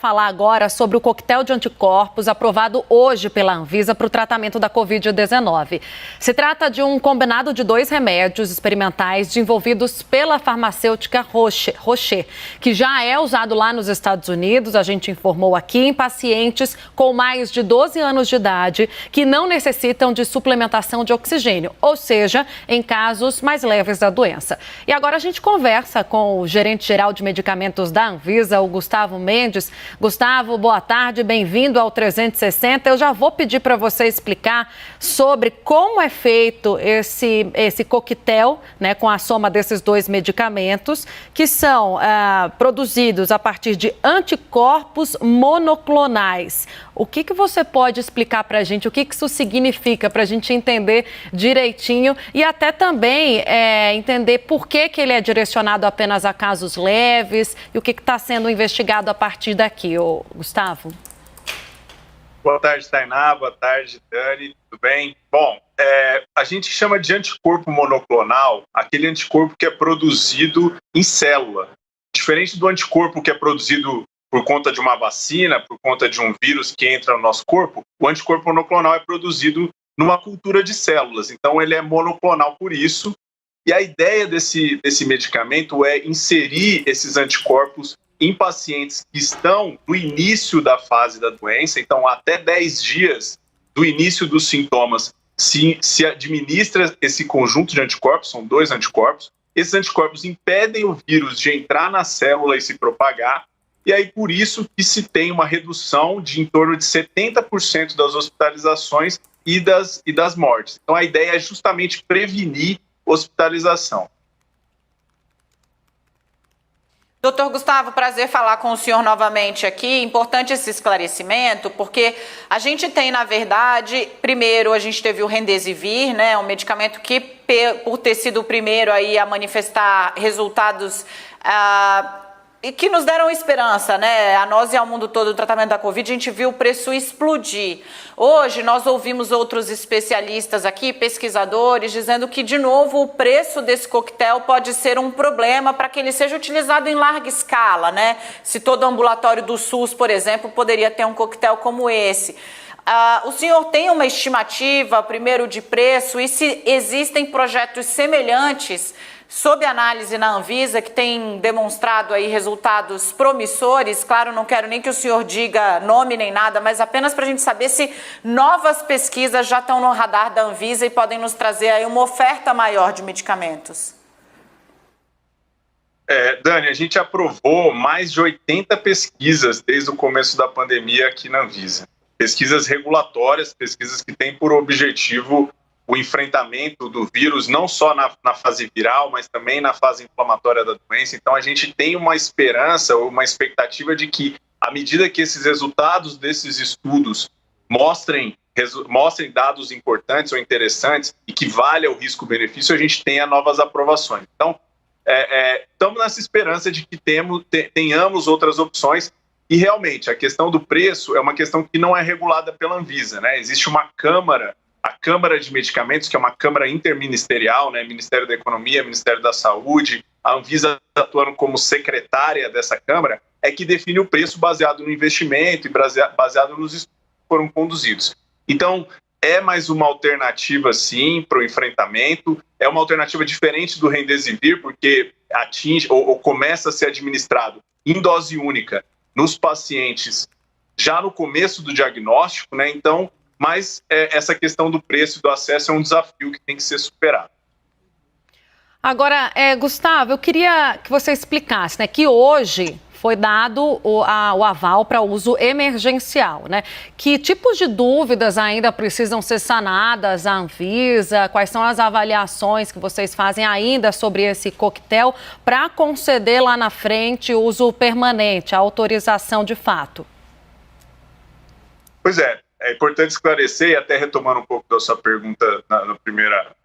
falar agora sobre o coquetel de anticorpos aprovado hoje pela Anvisa para o tratamento da Covid-19. Se trata de um combinado de 2 remédios experimentais desenvolvidos pela farmacêutica Rocher, que já é usado lá nos Estados Unidos, a gente informou aqui, em pacientes com mais de 12 anos de idade que não necessitam de suplementação de oxigênio, ou seja, em casos mais leves da doença. E agora a gente conversa com o gerente-geral de medicamentos da Anvisa, o Gustavo Mendes. Gustavo, boa tarde, bem-vindo ao 360. Eu já vou pedir para você explicar sobre como é feito esse coquetel, né, com a soma desses 2 medicamentos, que são produzidos a partir de anticorpos monoclonais. O que você pode explicar para a gente? O que isso significa para a gente entender direitinho e até também entender por que ele é direcionado apenas a casos leves e o que está sendo investigado a partir daqui, Gustavo? Boa tarde, Tainá. Boa tarde, Dani. Tudo bem? Bom, a gente chama de anticorpo monoclonal aquele anticorpo que é produzido em célula. Diferente do anticorpo que é produzido por conta de uma vacina, por conta de um vírus que entra no nosso corpo, o anticorpo monoclonal é produzido numa cultura de células. Então, ele é monoclonal por isso. E a ideia desse medicamento é inserir esses anticorpos em pacientes que estão no início da fase da doença, então até 10 dias do início dos sintomas, se administra esse conjunto de anticorpos, são 2 anticorpos. Esses anticorpos impedem o vírus de entrar na célula e se propagar, e aí por isso que se tem uma redução de em torno de 70% das hospitalizações e das mortes. Então a ideia é justamente prevenir hospitalização. Doutor Gustavo, prazer falar com o senhor novamente aqui. Importante esse esclarecimento, porque a gente tem, na verdade, primeiro a gente teve o Remdesivir, né, um medicamento que, por ter sido o primeiro aí a manifestar resultados e que nos deram esperança, né? A nós e ao mundo todo do tratamento da Covid, a gente viu o preço explodir. Hoje, nós ouvimos outros especialistas aqui, pesquisadores, dizendo que, de novo, o preço desse coquetel pode ser um problema para que ele seja utilizado em larga escala, né? Se todo ambulatório do SUS, por exemplo, poderia ter um coquetel como esse. O senhor tem uma estimativa, primeiro, de preço e se existem projetos semelhantes sob análise na Anvisa, que tem demonstrado aí resultados promissores? Claro, não quero nem que o senhor diga nome nem nada, mas apenas para a gente saber se novas pesquisas já estão no radar da Anvisa e podem nos trazer aí uma oferta maior de medicamentos. Dani, a gente aprovou mais de 80 pesquisas desde o começo da pandemia aqui na Anvisa. Pesquisas regulatórias, pesquisas que têm por objetivo o enfrentamento do vírus, não só na fase viral, mas também na fase inflamatória da doença. Então, a gente tem uma esperança, uma expectativa de que, à medida que esses resultados desses estudos mostrem dados importantes ou interessantes e que valha o risco-benefício, a gente tenha novas aprovações. Então, estamos nessa esperança de que tenhamos outras opções. E, realmente, a questão do preço é uma questão que não é regulada pela Anvisa, né? Existe uma Câmara, a Câmara de Medicamentos, que é uma Câmara interministerial, né? Ministério da Economia, Ministério da Saúde, a Anvisa atuando como secretária dessa Câmara, é que define o preço baseado no investimento e baseado nos estudos que foram conduzidos. Então, é mais uma alternativa, sim, para o enfrentamento, é uma alternativa diferente do Remdesivir, porque atinge ou começa a ser administrado em dose única nos pacientes já no começo do diagnóstico, né? Então, mas essa questão do preço e do acesso é um desafio que tem que ser superado. Agora, Gustavo, eu queria que você explicasse, né, que hoje foi dado o aval para uso emergencial, né? Que tipos de dúvidas ainda precisam ser sanadas à Anvisa? Quais são as avaliações que vocês fazem ainda sobre esse coquetel para conceder lá na frente o uso permanente, a autorização de fato? Pois é importante esclarecer, e até retomando um pouco da sua pergunta no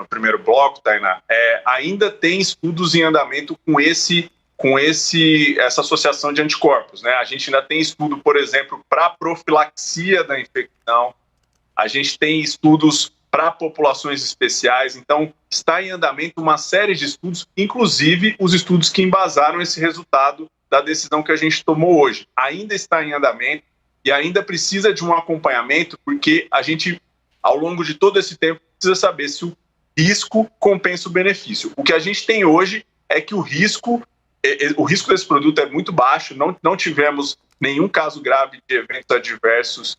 primeiro bloco, Tainá, ainda tem estudos em andamento com essa associação de anticorpos, né? A gente ainda tem estudo, por exemplo, para profilaxia da infecção, a gente tem estudos para populações especiais, então está em andamento uma série de estudos, inclusive os estudos que embasaram esse resultado da decisão que a gente tomou hoje. Ainda está em andamento e ainda precisa de um acompanhamento, porque a gente, ao longo de todo esse tempo, precisa saber se o risco compensa o benefício. O que a gente tem hoje é que o risco desse produto é muito baixo, não tivemos nenhum caso grave de eventos adversos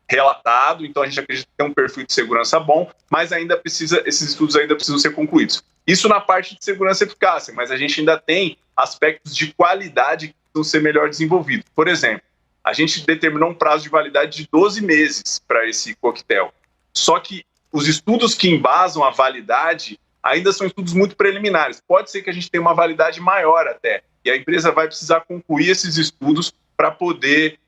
relatado, então a gente acredita que tem um perfil de segurança bom, mas esses estudos ainda precisam ser concluídos. Isso na parte de segurança e eficácia, mas a gente ainda tem aspectos de qualidade que precisam ser melhor desenvolvidos. Por exemplo, a gente determinou um prazo de validade de 12 meses para esse coquetel. Só que os estudos que embasam a validade ainda são estudos muito preliminares. Pode ser que a gente tenha uma validade maior até, e a empresa vai precisar concluir esses estudos para poder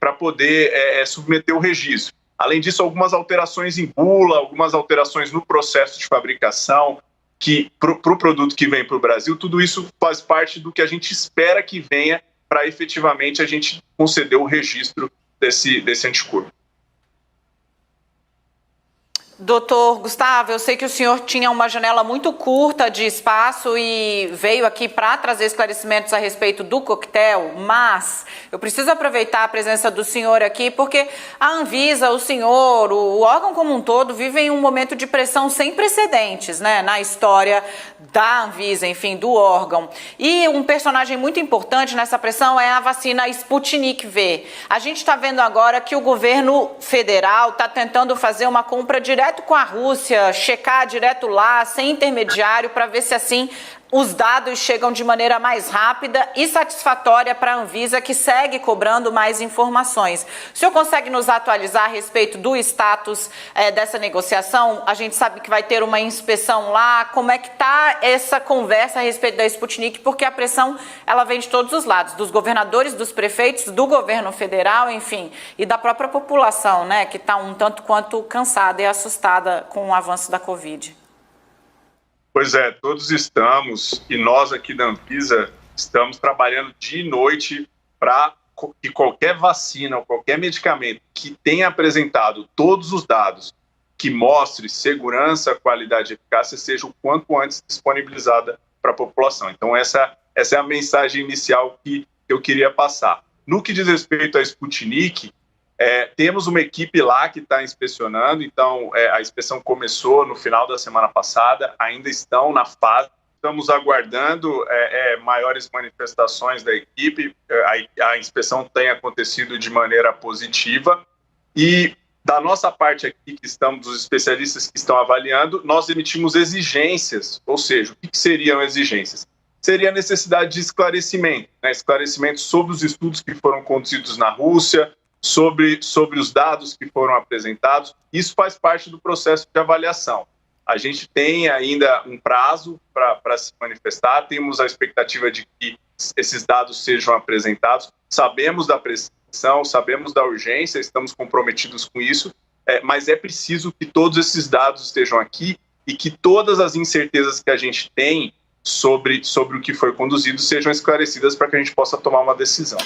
submeter o registro. Além disso, algumas alterações em bula, algumas alterações no processo de fabricação, que para o produto que vem para o Brasil, tudo isso faz parte do que a gente espera que venha para efetivamente a gente conceder o registro desse anticorpo. Doutor Gustavo, eu sei que o senhor tinha uma janela muito curta de espaço e veio aqui para trazer esclarecimentos a respeito do coquetel, mas eu preciso aproveitar a presença do senhor aqui porque a Anvisa, o senhor, o órgão como um todo, vivem um momento de pressão sem precedentes, né, na história da Anvisa, enfim, do órgão. E um personagem muito importante nessa pressão é a vacina Sputnik V. A gente está vendo agora que o governo federal está tentando fazer uma compra direta com a Rússia, checar direto lá, sem intermediário, para ver se assim os dados chegam de maneira mais rápida e satisfatória para a Anvisa, que segue cobrando mais informações. O senhor consegue nos atualizar a respeito do status dessa negociação? A gente sabe que vai ter uma inspeção lá. Como é que está essa conversa a respeito da Sputnik? Porque a pressão ela vem de todos os lados, dos governadores, dos prefeitos, do governo federal, enfim, e da própria população, né, que está um tanto quanto cansada e assustada com o avanço da Covid. Pois é, todos estamos, e nós aqui da Anvisa estamos trabalhando dia e noite para que qualquer vacina ou qualquer medicamento que tenha apresentado todos os dados que mostre segurança, qualidade e eficácia seja o quanto antes disponibilizada para a população. Então essa é a mensagem inicial que eu queria passar. No que diz respeito à Sputnik, temos uma equipe lá que está inspecionando, então a inspeção começou no final da semana passada, ainda estão na fase, estamos aguardando maiores manifestações da equipe, a inspeção tem acontecido de maneira positiva e da nossa parte aqui, que estamos, os especialistas que estão avaliando, nós emitimos exigências, ou seja, o que seriam exigências? Seria a necessidade de esclarecimento, né? Esclarecimento sobre os estudos que foram conduzidos na Rússia, sobre os dados que foram apresentados. Isso faz parte do processo de avaliação. A gente tem ainda um prazo para se manifestar, temos a expectativa de que esses dados sejam apresentados, sabemos da pressão, sabemos da urgência, estamos comprometidos com isso, mas é preciso que todos esses dados estejam aqui e que todas as incertezas que a gente tem sobre o que foi conduzido sejam esclarecidas para que a gente possa tomar uma decisão.